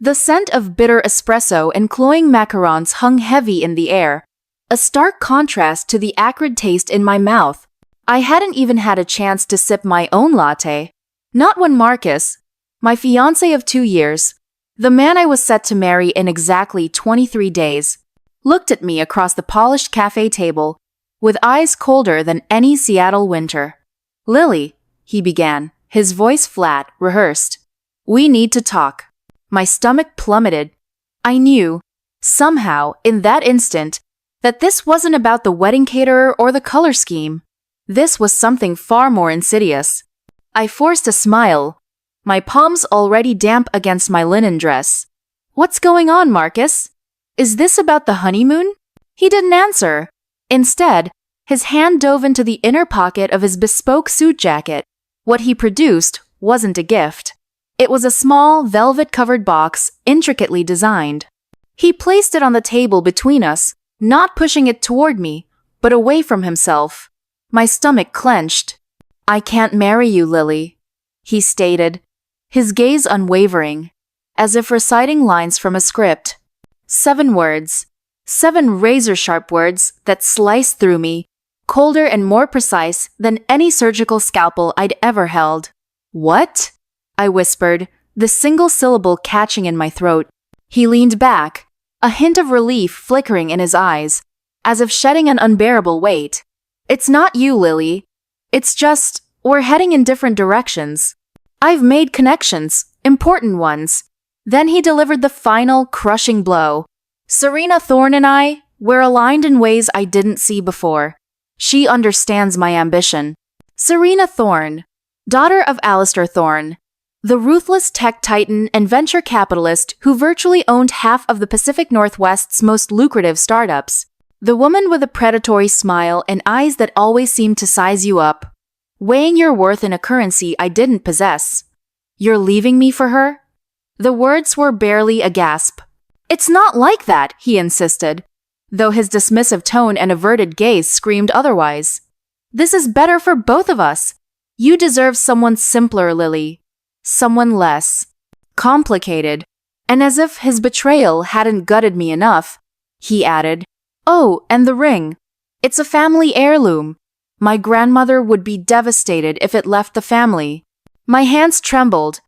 The scent of bitter espresso and cloying macarons hung heavy in the air, a stark contrast to the acrid taste in my mouth. I hadn't even had a chance to sip my own latte. Not when Marcus, my fiancé of 2 years, the man I was set to marry in exactly 23 days, looked at me across the polished cafe table with eyes colder than any Seattle winter. "Lily," he began, his voice flat, rehearsed. "We need to talk." My stomach plummeted. I knew, somehow, in that instant, that this wasn't about the wedding caterer or the color scheme. This was something far more insidious. I forced a smile, my palms already damp against my linen dress. "What's going on, Marcus? Is this about the honeymoon?" He didn't answer. Instead, his hand dove into the inner pocket of his bespoke suit jacket. What he produced wasn't a gift. It was a small, velvet-covered box, intricately designed. He placed it on the table between us, not pushing it toward me, but away from himself. My stomach clenched. "I can't marry you, Lily," he stated, his gaze unwavering, as if reciting lines from a script. 7 words. 7 razor-sharp words that sliced through me, colder and more precise than any surgical scalpel I'd ever held. "What?" I whispered, the single syllable catching in my throat. He leaned back, a hint of relief flickering in his eyes, as if shedding an unbearable weight. "It's not you, Lily. It's just, we're heading in different directions. I've made connections, important ones." Then he delivered the final, crushing blow. "Serena Thorne and I, we're aligned in ways I didn't see before. She understands my ambition." Serena Thorne, daughter of Alistair Thorne, the ruthless tech titan and venture capitalist who virtually owned half of the Pacific Northwest's most lucrative startups. The woman with a predatory smile and eyes that always seemed to size you up, weighing your worth in a currency I didn't possess. "You're leaving me for her?" The words were barely a gasp. "It's not like that," he insisted, though his dismissive tone and averted gaze screamed otherwise. "This is better for both of us. You deserve someone simpler, Lily. Someone less complicated." And as if his betrayal hadn't gutted me enough, he added, "Oh, and the ring. It's a family heirloom. My grandmother would be devastated if it left the family." My hands trembled,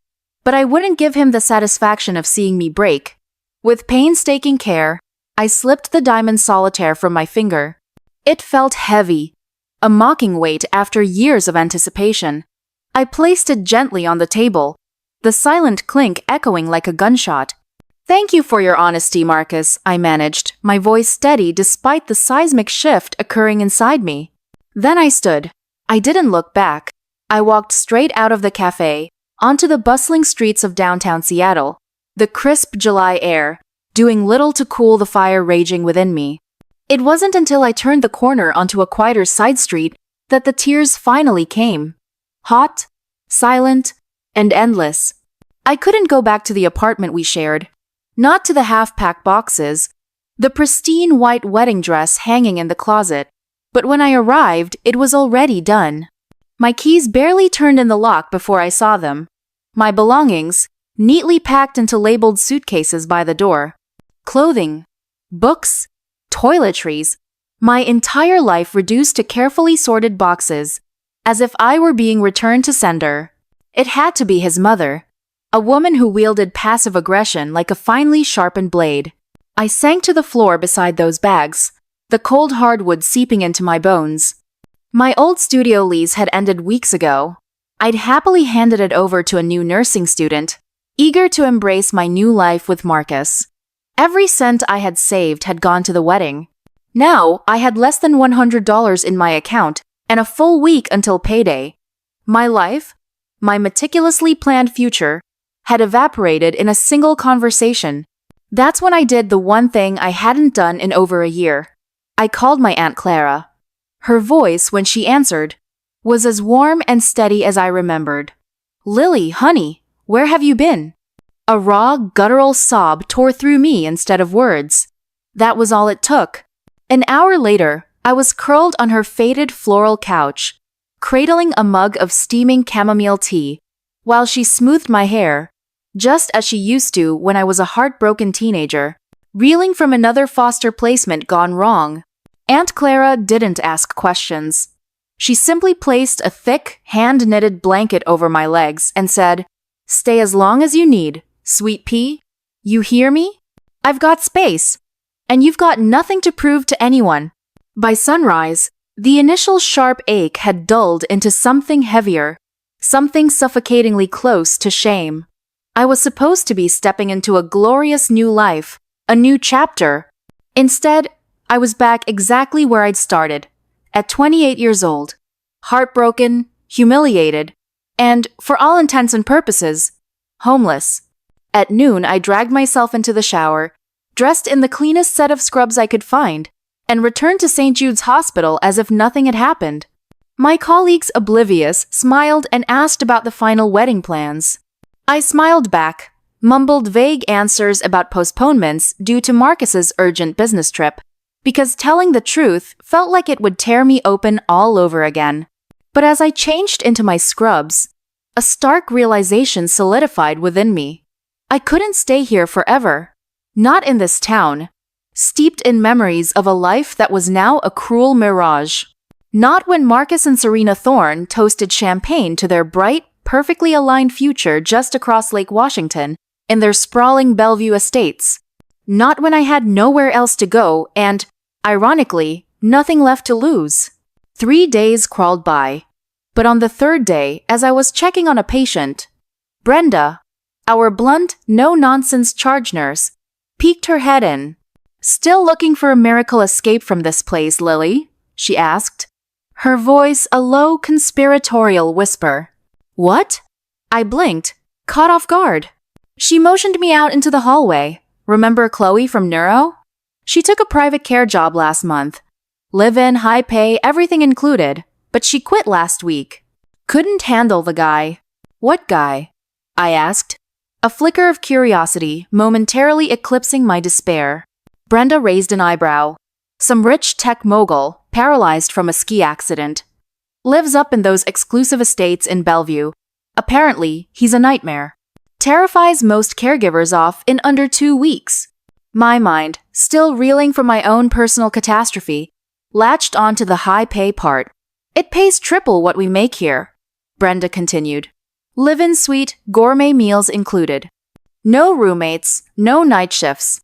but I wouldn't give him the satisfaction of seeing me break. With painstaking care, I slipped the diamond solitaire from my finger. It felt heavy, a mocking weight after years of anticipation. I placed it gently on the table, the silent clink echoing like a gunshot. "Thank you for your honesty, Marcus," I managed, my voice steady despite the seismic shift occurring inside me. Then I stood. I didn't look back. I walked straight out of the cafe, onto the bustling streets of downtown Seattle, the crisp July air, doing little to cool the fire raging within me. It wasn't until I turned the corner onto a quieter side street that the tears finally came. Hot, silent, and endless. I couldn't go back to the apartment we shared. Not to the half-packed boxes, the pristine white wedding dress hanging in the closet. But when I arrived, it was already done. My keys barely turned in the lock before I saw them. My belongings, neatly packed into labeled suitcases by the door. Clothing, books, toiletries, my entire life reduced to carefully sorted boxes, as if I were being returned to sender. It had to be his mother, a woman who wielded passive aggression like a finely sharpened blade. I sank to the floor beside those bags, the cold hardwood seeping into my bones. My old studio lease had ended weeks ago. I'd happily handed it over to a new nursing student, eager to embrace my new life with Marcus. Every cent I had saved had gone to the wedding. Now, I had less than $100 in my account and a full week until payday. My life, my meticulously planned future, had evaporated in a single conversation. That's when I did the one thing I hadn't done in over a year. I called my Aunt Clara. Her voice, when she answered, was as warm and steady as I remembered. "Lily, honey, where have you been?" A raw, guttural sob tore through me instead of words. That was all it took. An hour later, I was curled on her faded floral couch, cradling a mug of steaming chamomile tea, while she smoothed my hair, just as she used to when I was a heartbroken teenager, reeling from another foster placement gone wrong. Aunt Clara didn't ask questions. She simply placed a thick, hand-knitted blanket over my legs and said, "Stay as long as you need, sweet pea. You hear me? I've got space, and you've got nothing to prove to anyone." By sunrise, the initial sharp ache had dulled into something heavier, something suffocatingly close to shame. I was supposed to be stepping into a glorious new life, a new chapter. Instead, I was back exactly where I'd started, at 28 years old, heartbroken, humiliated, and, for all intents and purposes, homeless. At noon, I dragged myself into the shower, dressed in the cleanest set of scrubs I could find, and returned to St. Jude's Hospital as if nothing had happened. My colleagues, oblivious, smiled and asked about the final wedding plans. I smiled back, mumbled vague answers about postponements due to Marcus's urgent business trip, because telling the truth felt like it would tear me open all over again. But as I changed into my scrubs, a stark realization solidified within me. I couldn't stay here forever. Not in this town, steeped in memories of a life that was now a cruel mirage. Not when Marcus and Serena Thorne toasted champagne to their bright, perfectly aligned future just across Lake Washington in their sprawling Bellevue estates. Not when I had nowhere else to go and, ironically, nothing left to lose. 3 days crawled by. But on the third day, as I was checking on a patient, Brenda, our blunt, no-nonsense charge nurse, peeked her head in. "Still looking for a miracle escape from this place, Lily?" she asked. Her voice a low, conspiratorial whisper. "What?" I blinked, caught off guard. She motioned me out into the hallway. "Remember Chloe from Neuro? She took a private care job last month. Live-in, high pay, everything included. But she quit last week. Couldn't handle the guy." "What guy?" I asked, a flicker of curiosity momentarily eclipsing my despair. Brenda raised an eyebrow. "Some rich tech mogul, paralyzed from a ski accident. Lives up in those exclusive estates in Bellevue. Apparently, he's a nightmare. Terrifies most caregivers off in under 2 weeks." My mind, still reeling from my own personal catastrophe, latched onto the high-pay part. "It pays triple what we make here," Brenda continued. "Live-in suite, gourmet meals included. No roommates, no night shifts.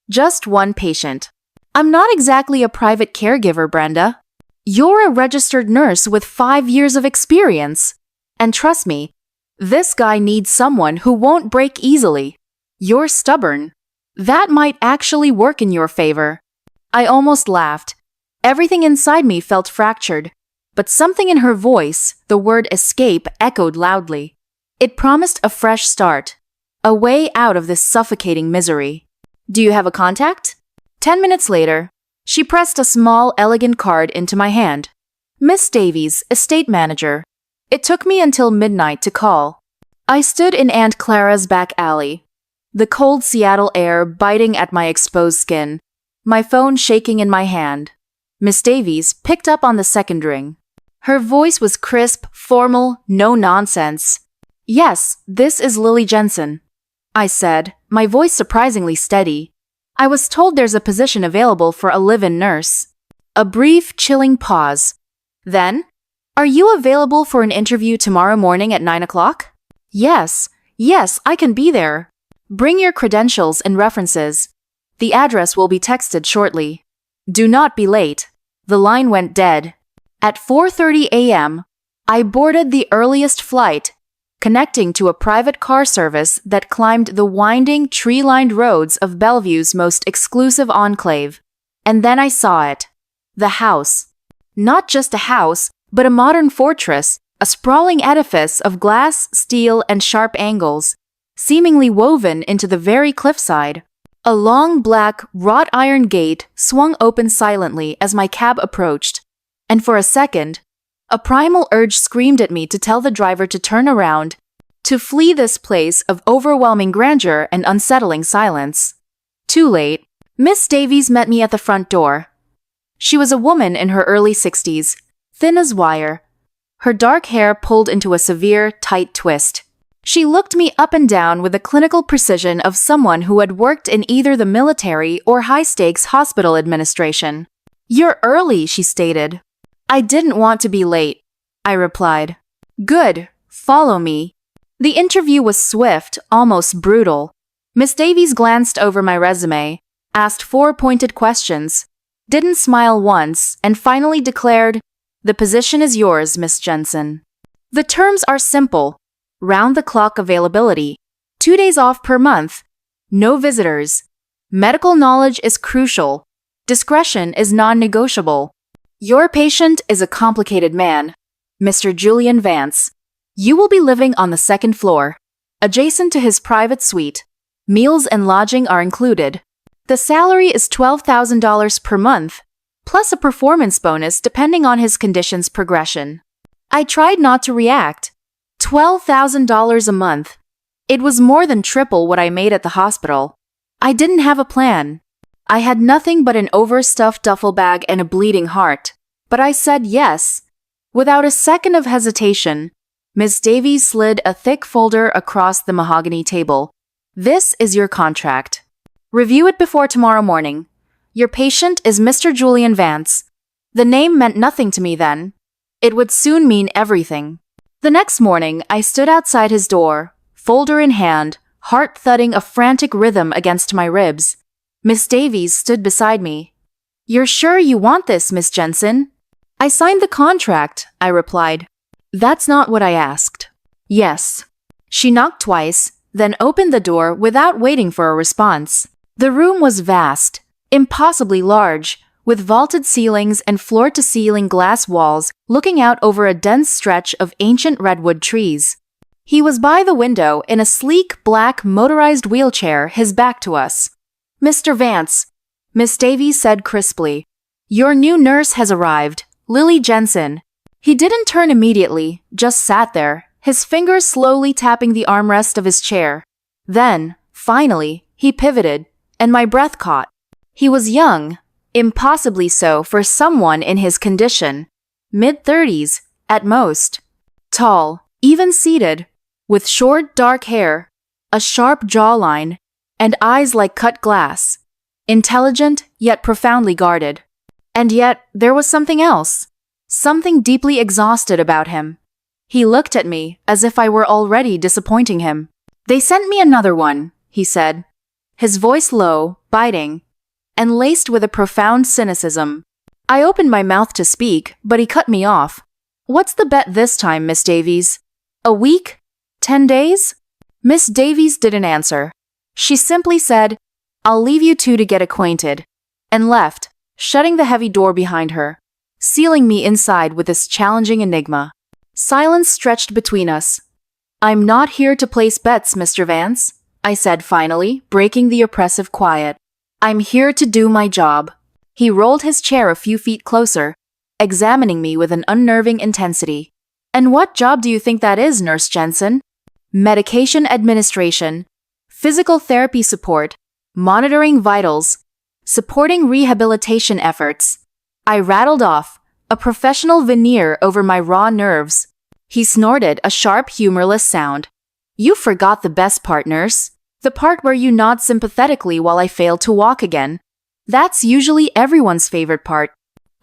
Just one patient. I'm not exactly a private caregiver, Brenda. You're a registered nurse with 5 years of experience. And trust me, this guy needs someone who won't break easily. You're stubborn. That might actually work in your favor." I almost laughed. Everything inside me felt fractured. But something in her voice, the word escape, echoed loudly. It promised a fresh start, a way out of this suffocating misery. "Do you have a contact?" 10 minutes later, she pressed a small, elegant card into my hand. "Miss Davies, estate manager." It took me until midnight to call. I stood in Aunt Clara's back alley, the cold Seattle air biting at my exposed skin, my phone shaking in my hand. Miss Davies picked up on the second ring. Her voice was crisp, formal, no nonsense. "Yes, this is Lily Jensen," I said, my voice surprisingly steady. "I was told there's a position available for a live-in nurse." A brief, chilling pause. Then, "Are you available for an interview tomorrow morning at 9 o'clock? Yes, I can be there. Bring your credentials and references. The address will be texted shortly. Do not be late." The line went dead. At 4:30 a.m., I boarded the earliest flight, connecting to a private car service that climbed the winding, tree-lined roads of Bellevue's most exclusive enclave. And then I saw it. The house. Not just a house, but a modern fortress, a sprawling edifice of glass, steel, and sharp angles, seemingly woven into the very cliffside. A long black, wrought iron gate swung open silently as my cab approached. And for a second, a primal urge screamed at me to tell the driver to turn around, to flee this place of overwhelming grandeur and unsettling silence. Too late. Miss Davies met me at the front door. She was a woman in her early 60s, thin as wire, her dark hair pulled into a severe, tight twist. She looked me up and down with the clinical precision of someone who had worked in either the military or high-stakes hospital administration. "You're early," she stated. "I didn't want to be late," I replied. "Good, follow me." The interview was swift, almost brutal. Miss Davies glanced over my resume, asked 4 pointed questions, didn't smile once, and finally declared, "The position is yours, Miss Jensen." The terms are simple: round-the-clock availability, 2 days off per month, no visitors. Medical knowledge is crucial. Discretion is non-negotiable. Your patient is a complicated man, Mr. Julian Vance. You will be living on the second floor, adjacent to his private suite. Meals and lodging are included. The salary is $12,000 per month, plus a performance bonus depending on his condition's progression. I tried not to react. $12,000 a month. It was more than triple what I made at the hospital. I didn't have a plan. I had nothing but an overstuffed duffel bag and a bleeding heart. But I said yes. Without a second of hesitation, Miss Davies slid a thick folder across the mahogany table. "This is your contract. Review it before tomorrow morning. Your patient is Mr. Julian Vance." The name meant nothing to me then. It would soon mean everything. The next morning, I stood outside his door, folder in hand, heart thudding a frantic rhythm against my ribs. Miss Davies stood beside me. "You're sure you want this, Miss Jensen?" "I signed the contract," I replied. "That's not what I asked." "Yes." She knocked twice, then opened the door without waiting for a response. The room was vast, impossibly large, with vaulted ceilings and floor-to-ceiling glass walls looking out over a dense stretch of ancient redwood trees. He was by the window in a sleek black motorized wheelchair, his back to us. "Mr. Vance," Miss Davies said crisply, "your new nurse has arrived, Lily Jensen." He didn't turn immediately, just sat there, his fingers slowly tapping the armrest of his chair. Then, finally, he pivoted, and my breath caught. He was young, impossibly so for someone in his condition. Mid-30s, at most. Tall, even-seated, with short dark hair, a sharp jawline, and eyes like cut glass. Intelligent, yet profoundly guarded. And yet, there was something else. Something deeply exhausted about him. He looked at me as if I were already disappointing him. "They sent me another one," he said, his voice low, biting, and laced with a profound cynicism. I opened my mouth to speak, but he cut me off. "What's the bet this time, Miss Davies? A week? 10 days?" Miss Davies didn't answer. She simply said, "I'll leave you two to get acquainted," and left, shutting the heavy door behind her, sealing me inside with this challenging enigma. Silence stretched between us. "I'm not here to place bets, Mr. Vance," I said finally, breaking the oppressive quiet. "I'm here to do my job." He rolled his chair a few feet closer, examining me with an unnerving intensity. "And what job do you think that is, Nurse Jensen?" "Medication administration, physical therapy support, monitoring vitals, supporting rehabilitation efforts." I rattled off, a professional veneer over my raw nerves. He snorted a sharp, humorless sound. "You forgot the best part, nurse. The part where you nod sympathetically while I fail to walk again. That's usually everyone's favorite part."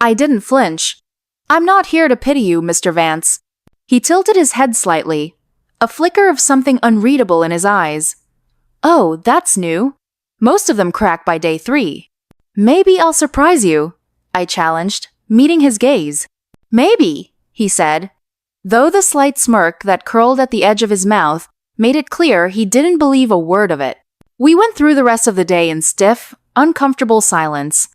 I didn't flinch. "I'm not here to pity you, Mr. Vance." He tilted his head slightly, a flicker of something unreadable in his eyes. "Oh, that's new. Most of them crack by day 3. "Maybe I'll surprise you," I challenged, meeting his gaze. "Maybe," he said, though the slight smirk that curled at the edge of his mouth made it clear he didn't believe a word of it. We went through the rest of the day in stiff, uncomfortable silence.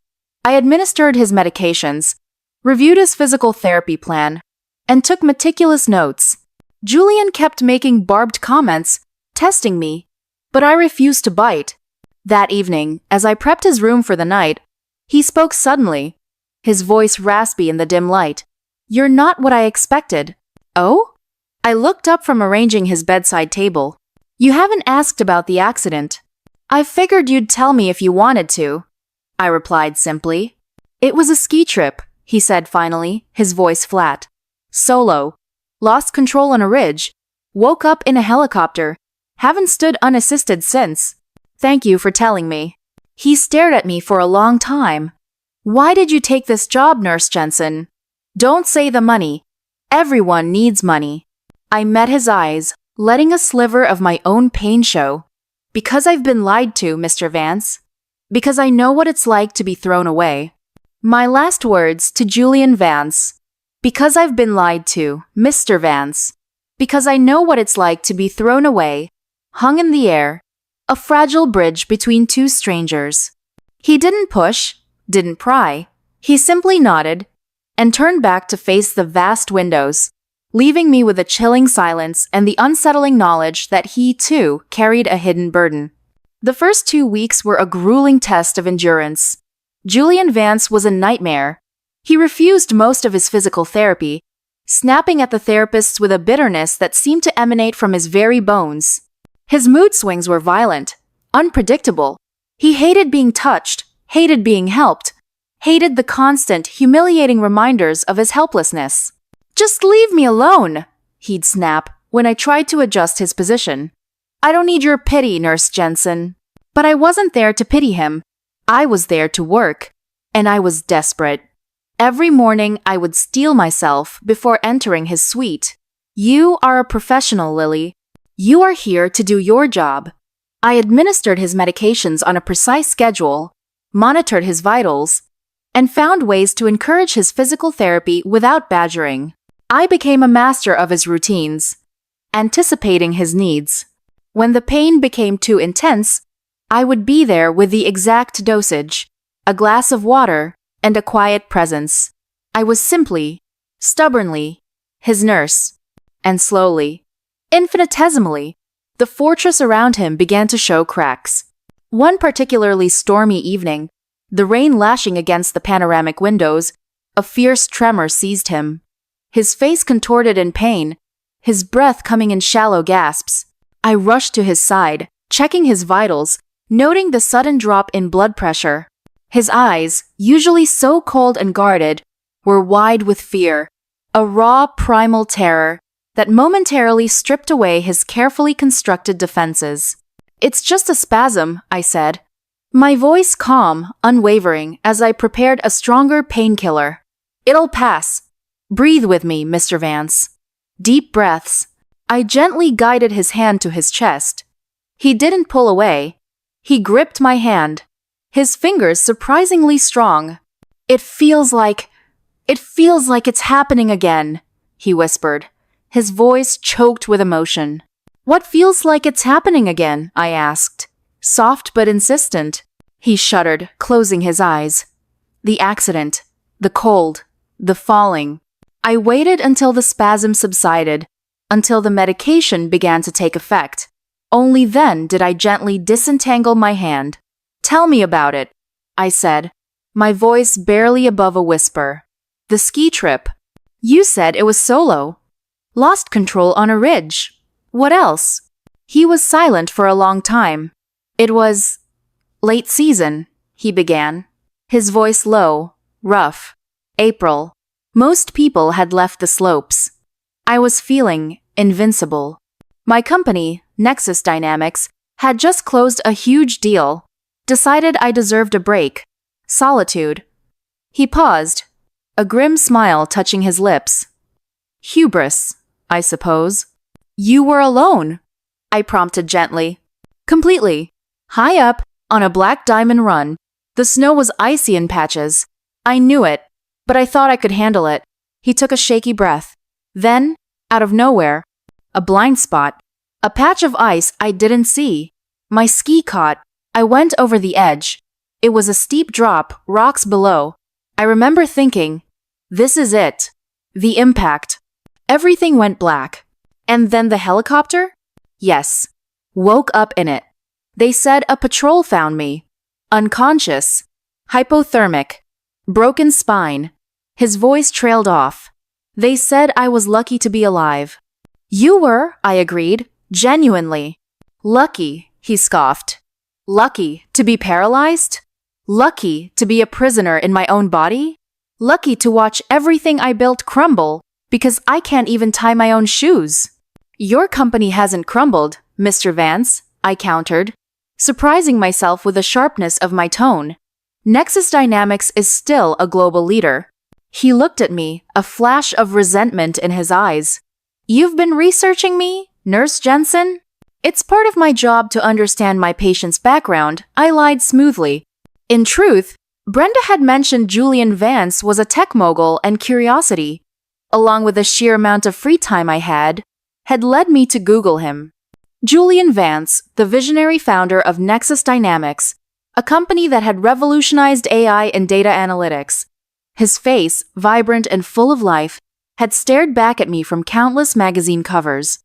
I administered his medications, reviewed his physical therapy plan, and took meticulous notes. Julian kept making barbed comments, testing me, but I refused to bite. That evening, as I prepped his room for the night, he spoke suddenly, his voice raspy in the dim light. "You're not what I expected." "Oh?" I looked up from arranging his bedside table. "You haven't asked about the accident." "I figured you'd tell me if you wanted to," I replied simply. "It was a ski trip," he said finally, his voice flat. "Solo. Lost control on a ridge. Woke up in a helicopter. Haven't stood unassisted since. Thank you for telling me. He stared at me for a long time. Why did you take this job, Nurse Jensen? Don't say the money. Everyone needs money. I met his eyes, letting a sliver of my own pain show. Because I've been lied to, Mr. Vance. Because I know what it's like to be thrown away. My last words to Julian Vance. Because I've been lied to, Mr. Vance. Because I know what it's like to be thrown away, hung in the air, a fragile bridge between two strangers. He didn't push, didn't pry. He simply nodded and turned back to face the vast windows, leaving me with a chilling silence and the unsettling knowledge that he, too, carried a hidden burden. The first 2 weeks were a grueling test of endurance. Julian Vance was a nightmare. He refused most of his physical therapy, snapping at the therapists with a bitterness that seemed to emanate from his very bones. His mood swings were violent, unpredictable. He hated being touched, hated being helped, hated the constant, humiliating reminders of his helplessness. Just leave me alone, he'd snap when I tried to adjust his position. I don't need your pity, Nurse Jensen. But I wasn't there to pity him. I was there to work, and I was desperate. Every morning, I would steel myself before entering his suite. You are a professional, Lily. You are here to do your job. I administered his medications on a precise schedule, monitored his vitals, and found ways to encourage his physical therapy without badgering. I became a master of his routines, anticipating his needs. When the pain became too intense, I would be there with the exact dosage, a glass of water, and a quiet presence. I was simply, stubbornly, his nurse. And slowly, infinitesimally, the fortress around him began to show cracks. One particularly stormy evening, the rain lashing against the panoramic windows, a fierce tremor seized him. His face contorted in pain, his breath coming in shallow gasps. I rushed to his side, checking his vitals, noting the sudden drop in blood pressure. His eyes, usually so cold and guarded, were wide with fear, a raw, primal terror that momentarily stripped away his carefully constructed defenses. It's just a spasm, I said, my voice calm, unwavering, as I prepared a stronger painkiller. It'll pass. Breathe with me, Mr. Vance. Deep breaths. I gently guided his hand to his chest. He didn't pull away. He gripped my hand, his fingers surprisingly strong. It feels like it's happening again, he whispered, his voice choked with emotion. What feels like it's happening again? I asked, soft but insistent. He shuddered, closing his eyes. The accident, the cold, the falling. I waited until the spasm subsided, until the medication began to take effect. Only then did I gently disentangle my hand. Tell me about it, I said, my voice barely above a whisper. The ski trip. You said it was solo. Lost control on a ridge. What else? He was silent for a long time. It was late season, he began, his voice low, rough. April. Most people had left the slopes. I was feeling invincible. My company, Nexus Dynamics, had just closed a huge deal. Decided I deserved a break. Solitude. He paused, a grim smile touching his lips. Hubris, I suppose. You were alone, I prompted gently. Completely. High up, on a black diamond run. The snow was icy in patches. I knew it, but I thought I could handle it. He took a shaky breath. Then, out of nowhere, a blind spot. A patch of ice I didn't see. My ski caught. I went over the edge. It was a steep drop, rocks below. I remember thinking, this is it. The impact. Everything went black. And then the helicopter? Yes. Woke up in it. They said a patrol found me. Unconscious. Hypothermic. Broken spine. His voice trailed off. They said I was lucky to be alive. You were, I agreed, genuinely. Lucky, he scoffed. Lucky to be paralyzed? Lucky to be a prisoner in my own body? Lucky to watch everything I built crumble because I can't even tie my own shoes. Your company hasn't crumbled, Mr. Vance, I countered, surprising myself with the sharpness of my tone. Nexus Dynamics is still a global leader. He looked at me, a flash of resentment in his eyes. You've been researching me, Nurse Jensen? It's part of my job to understand my patient's background, I lied smoothly. In truth, Brenda had mentioned Julian Vance was a tech mogul, and curiosity, along with the sheer amount of free time I had led me to Google him. Julian Vance, the visionary founder of Nexus Dynamics, a company that had revolutionized AI and data analytics. His face, vibrant and full of life, had stared back at me from countless magazine covers.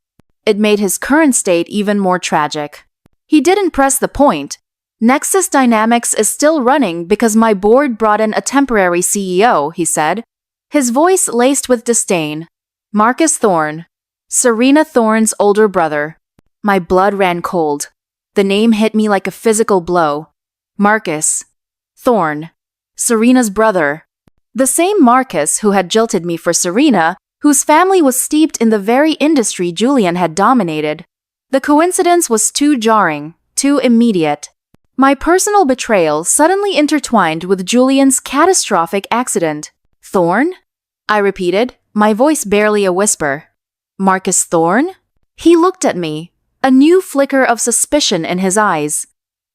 It made his current state even more tragic. He didn't press the point. Nexus Dynamics is still running because my board brought in a temporary CEO, he said, his voice laced with disdain. Marcus Thorne, Serena Thorne's older brother. My blood ran cold. The name hit me like a physical blow. Marcus Thorne, Serena's brother. The same Marcus who had jilted me for Serena, whose family was steeped in the very industry Julian had dominated. The coincidence was too jarring, too immediate. My personal betrayal suddenly intertwined with Julian's catastrophic accident. Thorne? I repeated, my voice barely a whisper. Marcus Thorne? He looked at me, a new flicker of suspicion in his eyes.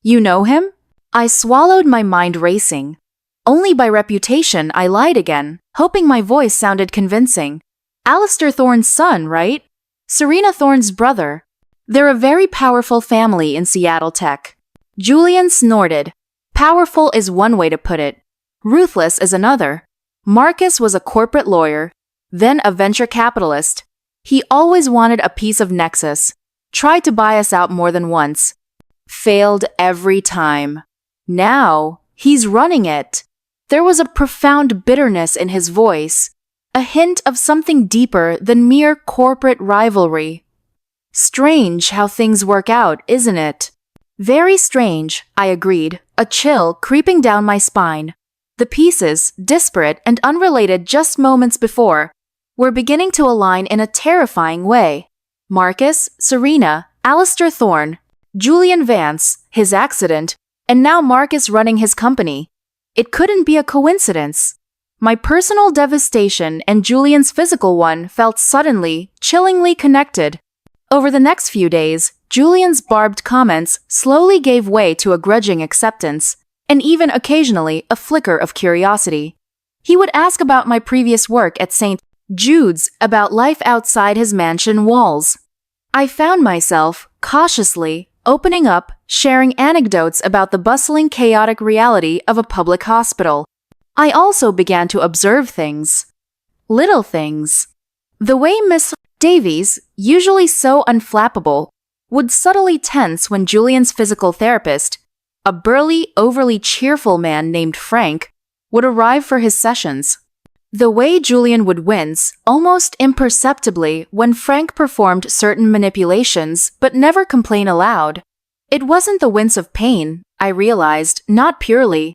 You know him? I swallowed, my mind racing. Only by reputation, I lied again, hoping my voice sounded convincing. Alistair Thorne's son, right? Serena Thorne's brother. They're a very powerful family in Seattle Tech. Julian snorted. Powerful is one way to put it. Ruthless is another. Marcus was a corporate lawyer, then a venture capitalist. He always wanted a piece of Nexus. Tried to buy us out more than once. Failed every time. Now, he's running it. There was a profound bitterness in his voice, a hint of something deeper than mere corporate rivalry. Strange how things work out, isn't it? Very strange, I agreed, a chill creeping down my spine. The pieces, disparate and unrelated just moments before, were beginning to align in a terrifying way. Marcus, Serena, Alistair Thorne, Julian Vance, his accident, and now Marcus running his company. It couldn't be a coincidence. My personal devastation and Julian's physical one felt suddenly, chillingly connected. Over the next few days, Julian's barbed comments slowly gave way to a grudging acceptance, and even occasionally a flicker of curiosity. He would ask about my previous work at St. Jude's, about life outside his mansion walls. I found myself, cautiously, opening up, sharing anecdotes about the bustling, chaotic reality of a public hospital. I also began to observe things. Little things. The way Miss Davies, usually so unflappable, would subtly tense when Julian's physical therapist, a burly, overly cheerful man named Frank, would arrive for his sessions. The way Julian would wince, almost imperceptibly, when Frank performed certain manipulations but never complain aloud. It wasn't the wince of pain, I realized, not purely.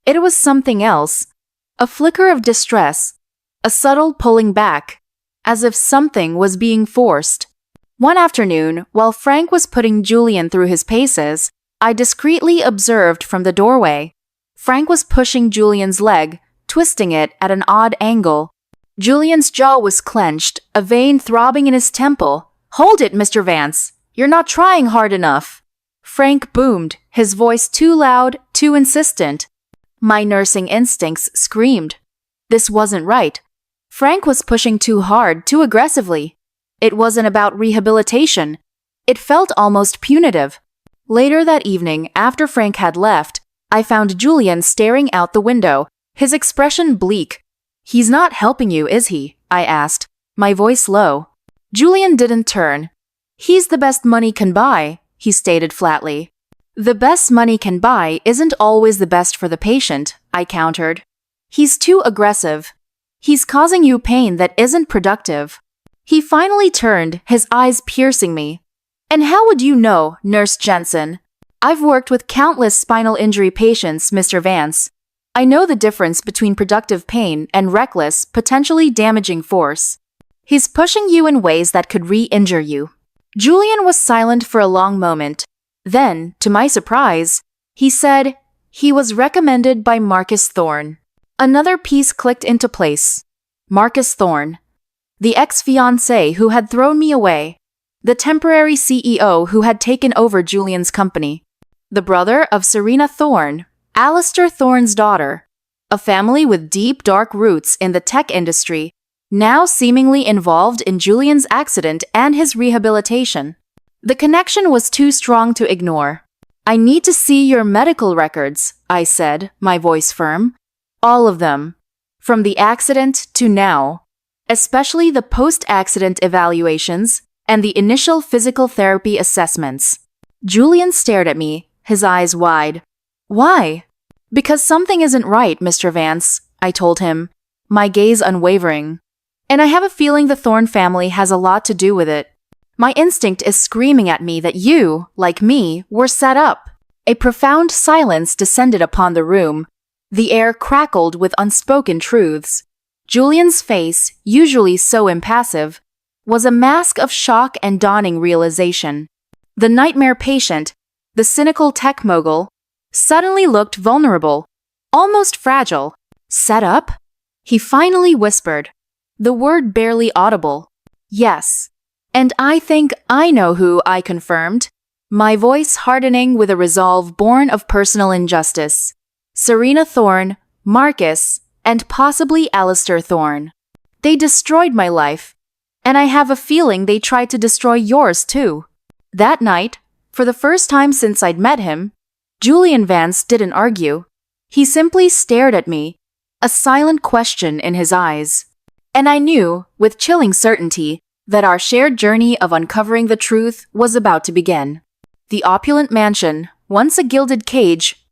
It was something else. A flicker of distress. A subtle pulling back. As if something was being forced. One afternoon, while Frank was putting Julian through his paces, I discreetly observed from the doorway. Frank was pushing Julian's leg, twisting it at an odd angle. Julian's jaw was clenched, a vein throbbing in his temple. "Hold it, Mr. Vance. You're not trying hard enough." Frank boomed, his voice too loud, too insistent. My nursing instincts screamed. This wasn't right. Frank was pushing too hard, too aggressively. It wasn't about rehabilitation. It felt almost punitive. Later that evening, after Frank had left, I found Julian staring out the window, his expression bleak. "He's not helping you, is he?" I asked, my voice low. Julian didn't turn. "He's the best money can buy," he stated flatly. "The best money can buy isn't always the best for the patient," I countered. "He's too aggressive. He's causing you pain that isn't productive." He finally turned, his eyes piercing me. "And how would you know, Nurse Jensen? I've worked with countless spinal injury patients, Mr. Vance. I know the difference between productive pain and reckless, potentially damaging force." He's pushing you in ways that could re-injure you. Julian was silent for a long moment. Then, to my surprise, he said he was recommended by Marcus Thorne. Another piece clicked into place. Marcus Thorne, the ex-fiancé who had thrown me away, the temporary CEO who had taken over Julian's company, the brother of Serena Thorne, Alistair Thorne's daughter, a family with deep dark roots in the tech industry, now seemingly involved in Julian's accident and his rehabilitation. The connection was too strong to ignore. "I need to see your medical records," I said, my voice firm. "All of them. From the accident to now. Especially the post-accident evaluations and the initial physical therapy assessments." Julian stared at me, his eyes wide. "Why?" "Because something isn't right, Mr. Vance," I told him, my gaze unwavering. "And I have a feeling the Thorne family has a lot to do with it. My instinct is screaming at me that you, like me, were set up." A profound silence descended upon the room. The air crackled with unspoken truths. Julian's face, usually so impassive, was a mask of shock and dawning realization. The nightmare patient, the cynical tech mogul, suddenly looked vulnerable, almost fragile. "Set up?" he finally whispered, the word barely audible. "Yes. And I think I know who," I confirmed, my voice hardening with a resolve born of personal injustice. "Serena Thorne, Marcus, and possibly Alistair Thorne. They destroyed my life, and I have a feeling they tried to destroy yours too." That night, for the first time since I'd met him, Julian Vance didn't argue. He simply stared at me, a silent question in his eyes. And I knew, with chilling certainty, that our shared journey of uncovering the truth was about to begin. The opulent mansion, once a gilded cage,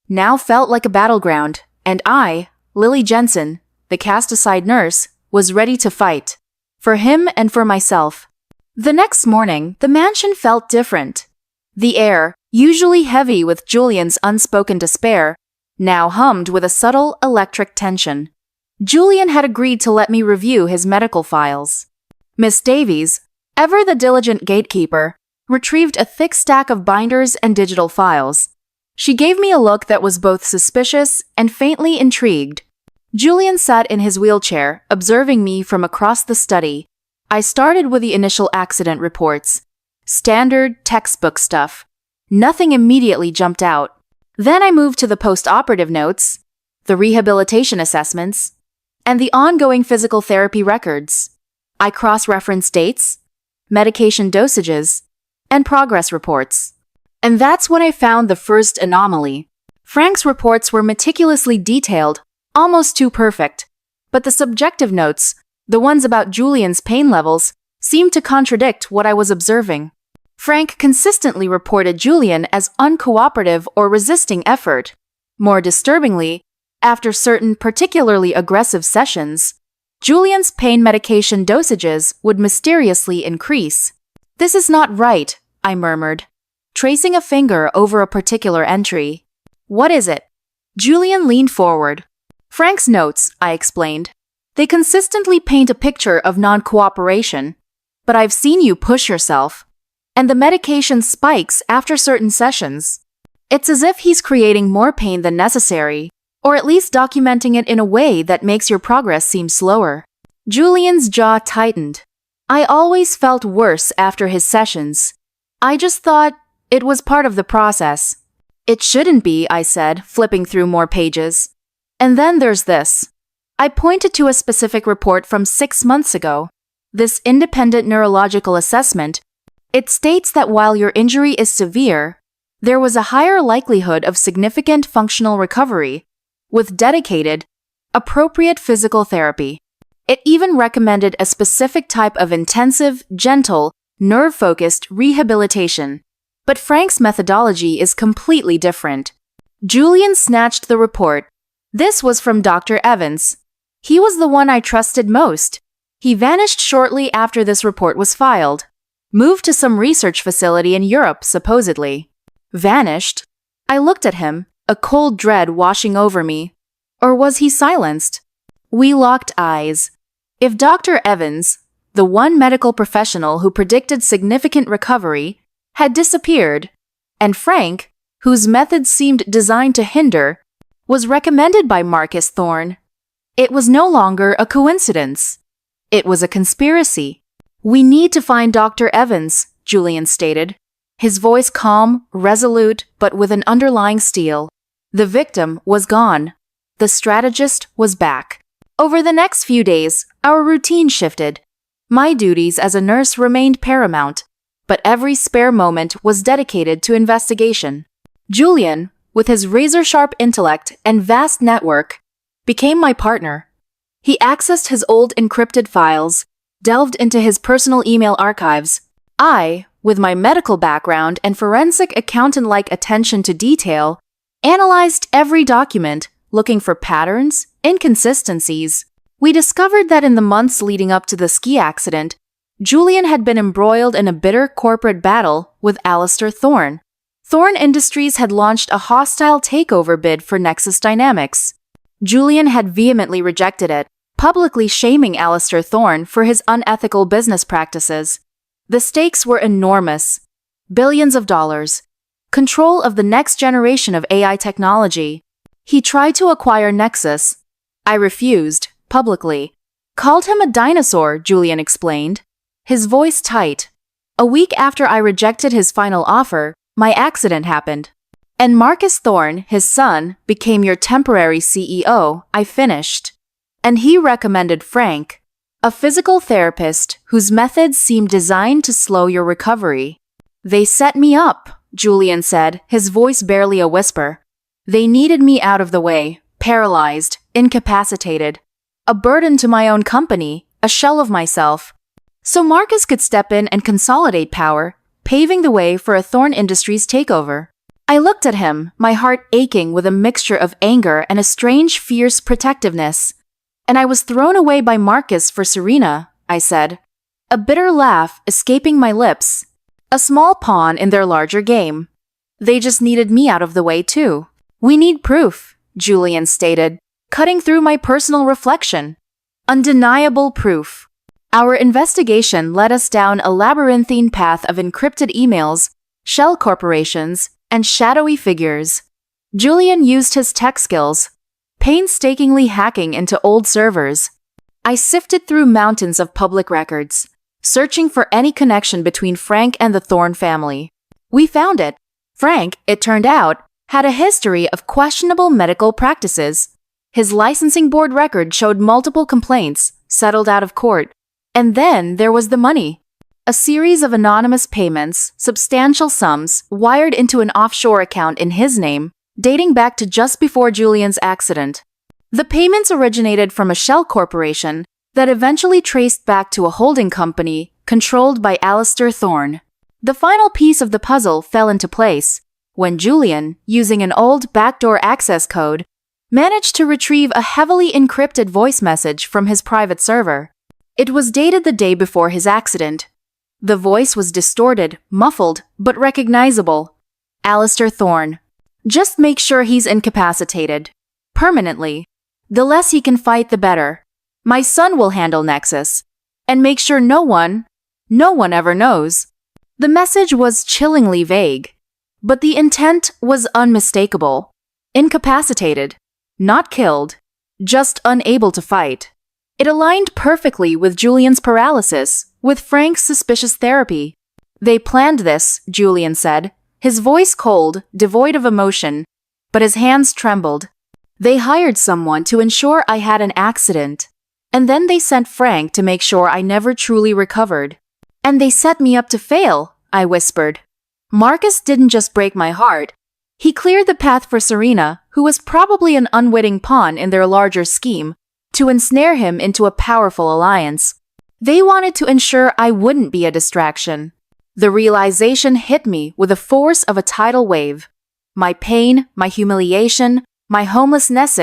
now felt like a battleground, and I, Lily Jensen, the cast-aside nurse, was ready to fight. For him and for myself. The next morning, the mansion felt different. The air, usually heavy with Julian's unspoken despair, now hummed with a subtle electric tension. Julian had agreed to let me review his medical files. Miss Davies, ever the diligent gatekeeper, retrieved a thick stack of binders and digital files. She gave me a look that was both suspicious and faintly intrigued. Julian sat in his wheelchair, observing me from across the study. I started with the initial accident reports. Standard textbook stuff. Nothing immediately jumped out. Then I moved to the post-operative notes, the rehabilitation assessments, and the ongoing physical therapy records. I cross-referenced dates, medication dosages, and progress reports. And that's when I found the first anomaly. Frank's reports were meticulously detailed, almost too perfect, but the subjective notes, the ones about Julian's pain levels, seemed to contradict what I was observing. Frank consistently reported Julian as uncooperative or resisting effort. More disturbingly, after certain particularly aggressive sessions, Julian's pain medication dosages would mysteriously increase. "This is not right," I murmured, tracing a finger over a particular entry. "What is it?" Julian leaned forward. "Frank's notes," I explained. "They consistently paint a picture of non-cooperation, but I've seen you push yourself. And the medication spikes after certain sessions. It's as if he's creating more pain than necessary, or at least documenting it in a way that makes your progress seem slower." Julian's jaw tightened. I always felt worse after his sessions. I just thought it was part of the process. "It shouldn't be," I said, flipping through more pages. "And then there's this." I pointed to a specific report from 6 months ago. This independent neurological assessment. It states that while your injury is severe, there was a higher likelihood of significant functional recovery, with dedicated, appropriate physical therapy. It even recommended a specific type of intensive, gentle, nerve-focused rehabilitation. But Frank's methodology is completely different. Julian snatched the report. This was from Dr. Evans. He was the one I trusted most. He vanished shortly after this report was filed. Moved to some research facility in Europe, supposedly. Vanished? I looked at him, a cold dread washing over me. Or was he silenced? We locked eyes. If Dr. Evans, the one medical professional who predicted significant recovery, had disappeared, and Frank, whose methods seemed designed to hinder, was recommended by Marcus Thorne. It was no longer a coincidence. It was a conspiracy. "We need to find Dr. Evans," Julian stated, his voice calm, resolute, but with an underlying steel. The victim was gone. The strategist was back. Over the next few days, our routine shifted. My duties as a nurse remained paramount, but every spare moment was dedicated to investigation. Julian, with his razor-sharp intellect and vast network, became my partner. He accessed his old encrypted files, delved into his personal email archives. I, with my medical background and forensic accountant-like attention to detail, analyzed every document, looking for patterns, inconsistencies. We discovered that in the months leading up to the ski accident, Julian had been embroiled in a bitter corporate battle with Alistair Thorne. Thorne Industries had launched a hostile takeover bid for Nexus Dynamics. Julian had vehemently rejected it, publicly shaming Alistair Thorne for his unethical business practices. The stakes were enormous. Billions of dollars. Control of the next generation of AI technology. He tried to acquire Nexus. I refused, publicly. Called him a dinosaur, Julian explained, his voice tight. A week after I rejected his final offer, my accident happened. "And Marcus Thorne, his son, became your temporary CEO," I finished. "And he recommended Frank, a physical therapist whose methods seemed designed to slow your recovery." "They set me up," Julian said, his voice barely a whisper. "They needed me out of the way, paralyzed, incapacitated. A burden to my own company, a shell of myself. So Marcus could step in and consolidate power, paving the way for a Thorne Industries takeover." I looked at him, my heart aching with a mixture of anger and a strange, fierce protectiveness. "And I was thrown away by Marcus for Serena," I said, a bitter laugh escaping my lips. "A small pawn in their larger game. They just needed me out of the way too." "We need proof," Julian stated, cutting through my personal reflection. "Undeniable proof." Our investigation led us down a labyrinthine path of encrypted emails, shell corporations, and shadowy figures. Julian used his tech skills, painstakingly hacking into old servers. I sifted through mountains of public records, searching for any connection between Frank and the Thorne family. We found it. Frank, it turned out, had a history of questionable medical practices. His licensing board record showed multiple complaints, settled out of court. And then there was the money. A series of anonymous payments, substantial sums, wired into an offshore account in his name, dating back to just before Julian's accident. The payments originated from a shell corporation that eventually traced back to a holding company controlled by Alistair Thorne. The final piece of the puzzle fell into place when Julian, using an old backdoor access code, managed to retrieve a heavily encrypted voice message from his private server. It was dated the day before his accident. The voice was distorted, muffled, but recognizable. Alistair Thorne. "Just make sure he's incapacitated. Permanently. The less he can fight, the better. My son will handle Nexus. And make sure no one ever knows." The message was chillingly vague, but the intent was unmistakable. Incapacitated. Not killed. Just unable to fight. It aligned perfectly with Julian's paralysis, with Frank's suspicious therapy. "They planned this," Julian said, his voice cold, devoid of emotion, but his hands trembled. "They hired someone to ensure I had an accident. And then they sent Frank to make sure I never truly recovered. And they set me up to fail," I whispered. "Marcus didn't just break my heart. He cleared the path for Serena, who was probably an unwitting pawn in their larger scheme, to ensnare him into a powerful alliance. They wanted to ensure I wouldn't be a distraction." The realization hit me with the force of a tidal wave. My pain, my humiliation, my homelessness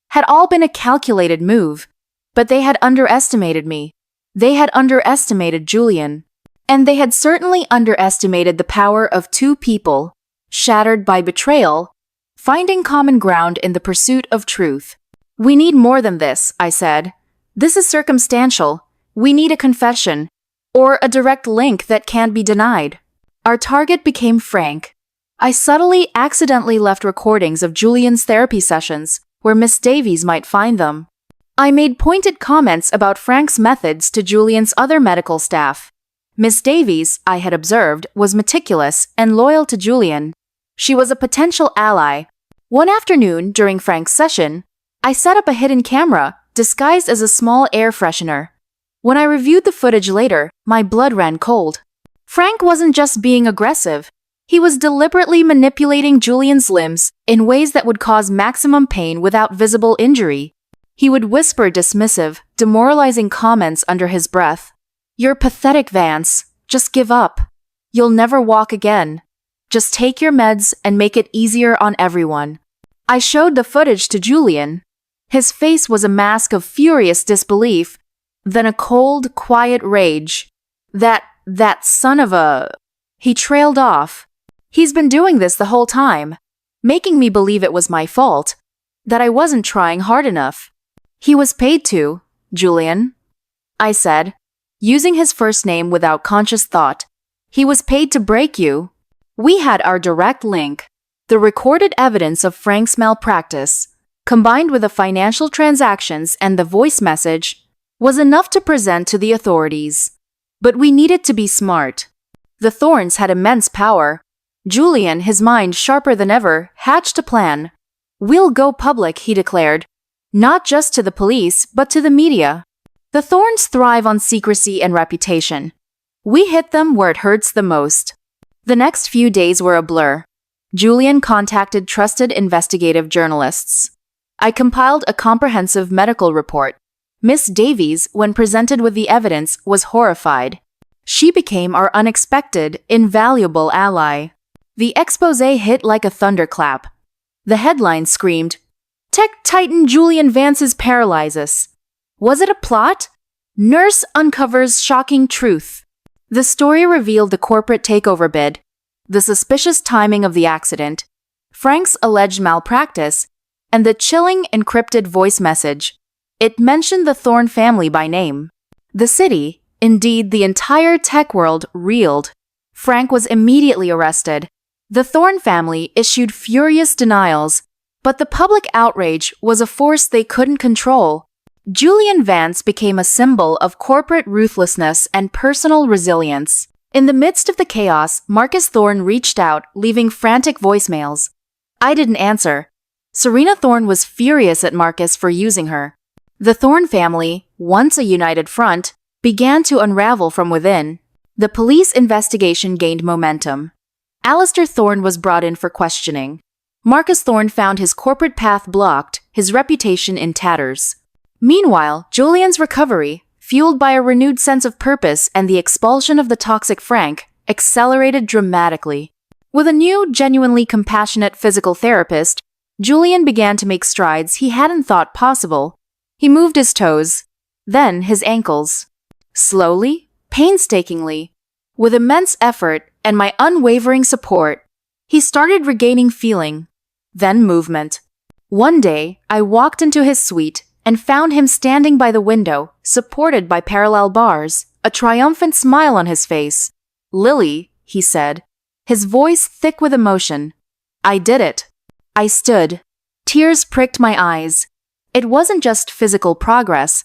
had all been a calculated move. But they had underestimated me. They had underestimated Julian. And they had certainly underestimated the power of two people, shattered by betrayal, finding common ground in the pursuit of truth. "We need more than this," I said. "This is circumstantial. We need a confession, or a direct link that can't be denied. Our target became Frank. I subtly, accidentally left recordings of Julian's therapy sessions, where Miss Davies might find them. I made pointed comments about Frank's methods to Julian's other medical staff. Miss Davies, I had observed, was meticulous and loyal to Julian. She was a potential ally. One afternoon, during Frank's session, I set up a hidden camera, disguised as a small air freshener. When I reviewed the footage later, my blood ran cold. Frank wasn't just being aggressive. He was deliberately manipulating Julian's limbs in ways that would cause maximum pain without visible injury. He would whisper dismissive, demoralizing comments under his breath. "You're pathetic, Vance. Just give up. You'll never walk again. Just take your meds and make it easier on everyone." I showed the footage to Julian. His face was a mask of furious disbelief, then a cold, quiet rage. That son of a... He trailed off. He's been doing this the whole time, making me believe it was my fault, that I wasn't trying hard enough. "He was paid to, Julian," I said, using his first name without conscious thought. "He was paid to break you." We had our direct link. The recorded evidence of Frank's malpractice, combined with the financial transactions and the voice message, was enough to present to the authorities. But we needed to be smart. The Thorns had immense power. Julian, his mind sharper than ever, hatched a plan. "We'll go public," he declared. "Not just to the police, but to the media." The Thorns thrive on secrecy and reputation. We hit them where it hurts the most. The next few days were a blur. Julian contacted trusted investigative journalists. I compiled a comprehensive medical report. Miss Davies, when presented with the evidence, was horrified. She became our unexpected, invaluable ally. The exposé hit like a thunderclap. The headline screamed, "Tech Titan Julian Vance's paralysis." Was it a plot? Nurse uncovers shocking truth. The story revealed the corporate takeover bid, the suspicious timing of the accident, Frank's alleged malpractice, and the chilling encrypted voice message. It mentioned the Thorn family by name. The city, indeed the entire tech world, reeled. Frank was immediately arrested. The Thorn family issued furious denials, but the public outrage was a force they couldn't control. Julian Vance became a symbol of corporate ruthlessness and personal resilience. In the midst of the chaos, Marcus Thorn reached out, leaving frantic voicemails. I didn't answer. Serena Thorn was furious at Marcus for using her. The Thorn family, once a united front, began to unravel from within. The police investigation gained momentum. Alistair Thorn was brought in for questioning. Marcus Thorn found his corporate path blocked, his reputation in tatters. Meanwhile, Julian's recovery, fueled by a renewed sense of purpose and the expulsion of the toxic Frank, accelerated dramatically. With a new, genuinely compassionate physical therapist, Julian began to make strides he hadn't thought possible. He moved his toes, then his ankles. Slowly, painstakingly, with immense effort and my unwavering support, he started regaining feeling, then movement. One day, I walked into his suite and found him standing by the window, supported by parallel bars, a triumphant smile on his face. "Lily," he said, his voice thick with emotion. "I did it." I stood. Tears pricked my eyes. It wasn't just physical progress.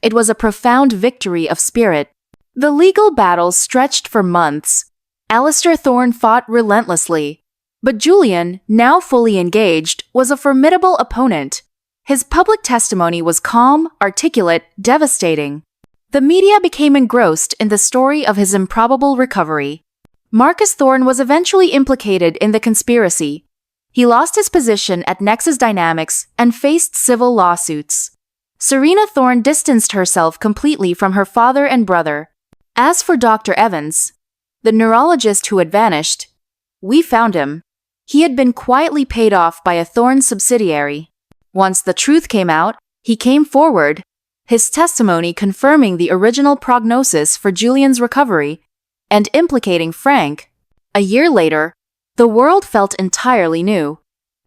It was a profound victory of spirit. The legal battle stretched for months. Alistair Thorn fought relentlessly. But Julian, now fully engaged, was a formidable opponent. His public testimony was calm, articulate, devastating. The media became engrossed in the story of his improbable recovery. Marcus Thorn was eventually implicated in the conspiracy. He lost his position at Nexus Dynamics and faced civil lawsuits. Serena Thorn distanced herself completely from her father and brother. As for Dr. Evans, the neurologist who had vanished, we found him. He had been quietly paid off by a Thorn subsidiary. Once the truth came out, he came forward, his testimony confirming the original prognosis for Julian's recovery and implicating Frank. A year later, the world felt entirely new.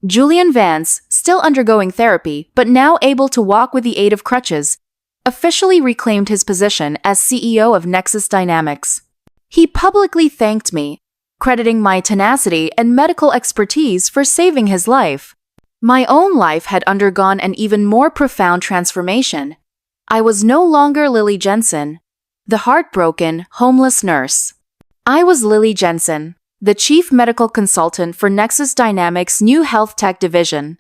Julian Vance, still undergoing therapy but now able to walk with the aid of crutches, officially reclaimed his position as CEO of Nexus Dynamics. He publicly thanked me, crediting my tenacity and medical expertise for saving his life. My own life had undergone an even more profound transformation. I was no longer Lily Jensen, the heartbroken, homeless nurse. I was Lily Jensen, the chief medical consultant for Nexus Dynamics' new health tech division,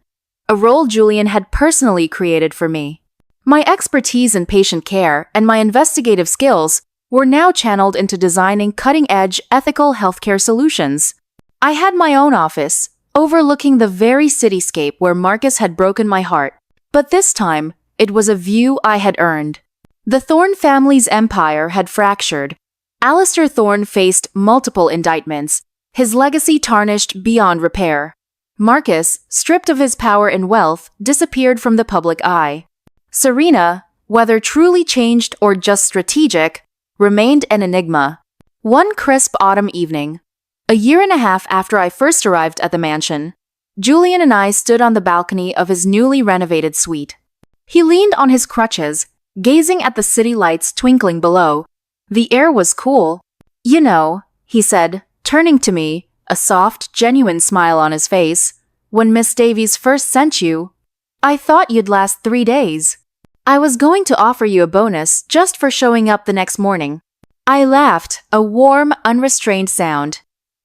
a role Julian had personally created for me. My expertise in patient care and my investigative skills were now channeled into designing cutting-edge, ethical healthcare solutions. I had my own office, overlooking the very cityscape where Marcus had broken my heart. But this time, it was a view I had earned. The Thorne family's empire had fractured. Alistair Thorne faced multiple indictments, his legacy tarnished beyond repair. Marcus, stripped of his power and wealth, disappeared from the public eye. Serena, whether truly changed or just strategic, remained an enigma. One crisp autumn evening, a year and a half after I first arrived at the mansion, Julian and I stood on the balcony of his newly renovated suite. He leaned on his crutches, gazing at the city lights twinkling below. The air was cool. "You know," he said, turning to me, a soft, genuine smile on his face, "when Miss Davies first sent you, I thought you'd last 3 days. I was going to offer you a bonus just for showing up the next morning." I laughed, a warm, unrestrained sound.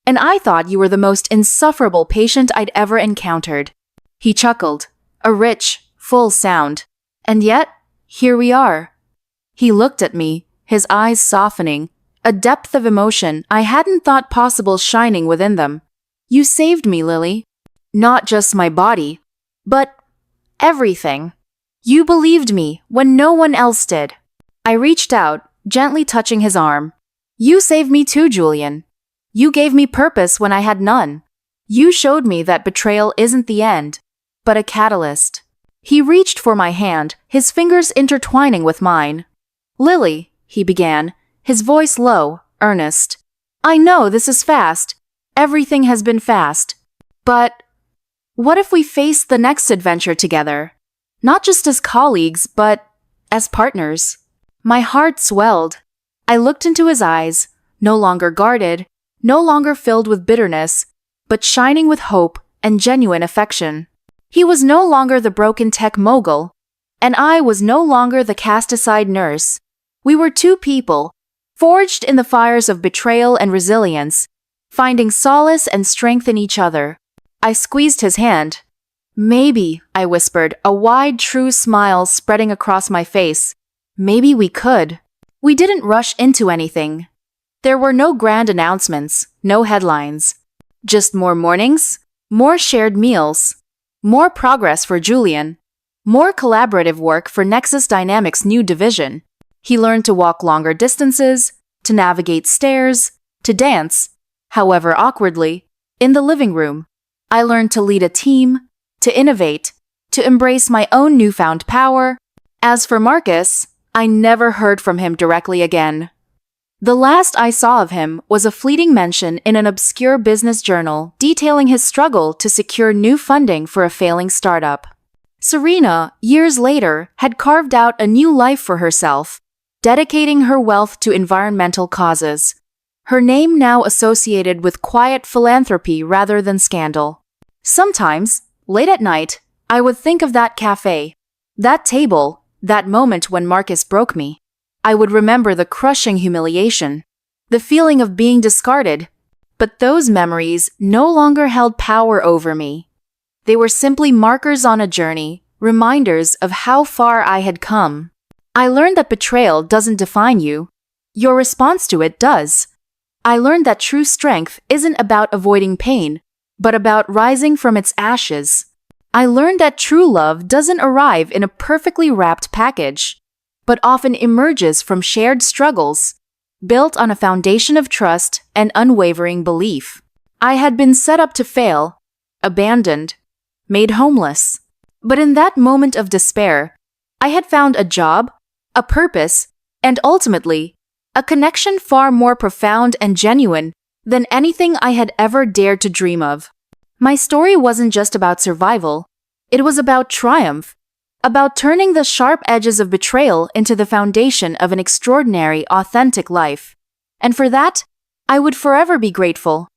"And I thought you were the most insufferable patient I'd ever encountered." He chuckled, a rich, full sound. "And yet, here we are." He looked at me, his eyes softening, a depth of emotion I hadn't thought possible shining within them. "You saved me, Lily. Not just my body, but everything. You believed me when no one else did." I reached out, gently touching his arm. "You saved me too, Julian. You gave me purpose when I had none. You showed me that betrayal isn't the end, but a catalyst." He reached for my hand, his fingers intertwining with mine. "Lily," he began, his voice low, earnest. "I know this is fast. Everything has been fast. But what if we face the next adventure together? Not just as colleagues, but as partners." My heart swelled. I looked into his eyes, no longer guarded, no longer filled with bitterness, but shining with hope and genuine affection. He was no longer the broken tech mogul, and I was no longer the cast-aside nurse. We were two people, forged in the fires of betrayal and resilience, finding solace and strength in each other. I squeezed his hand. "Maybe," I whispered, a wide, true smile spreading across my face. "Maybe we could." We didn't rush into anything. There were no grand announcements, no headlines. Just more mornings, more shared meals, more progress for Julian, more collaborative work for Nexus Dynamics' new division. He learned to walk longer distances, to navigate stairs, to dance, however awkwardly, in the living room. I learned to lead a team, to innovate, to embrace my own newfound power. As for Marcus, I never heard from him directly again. The last I saw of him was a fleeting mention in an obscure business journal detailing his struggle to secure new funding for a failing startup. Serena, years later, had carved out a new life for herself, dedicating her wealth to environmental causes. Her name now associated with quiet philanthropy rather than scandal. Sometimes, late at night, I would think of that cafe, that table, that moment when Marcus broke me. I would remember the crushing humiliation, the feeling of being discarded, but those memories no longer held power over me. They were simply markers on a journey, reminders of how far I had come. I learned that betrayal doesn't define you. Your response to it does. I learned that true strength isn't about avoiding pain, but about rising from its ashes. I learned that true love doesn't arrive in a perfectly wrapped package, but often emerges from shared struggles, built on a foundation of trust and unwavering belief. I had been set up to fail, abandoned, made homeless. But in that moment of despair, I had found a job, a purpose, and ultimately, a connection far more profound and genuine than anything I had ever dared to dream of. My story wasn't just about survival. It was about triumph. about turning the sharp edges of betrayal into the foundation of an extraordinary, authentic life. And for that, I would forever be grateful.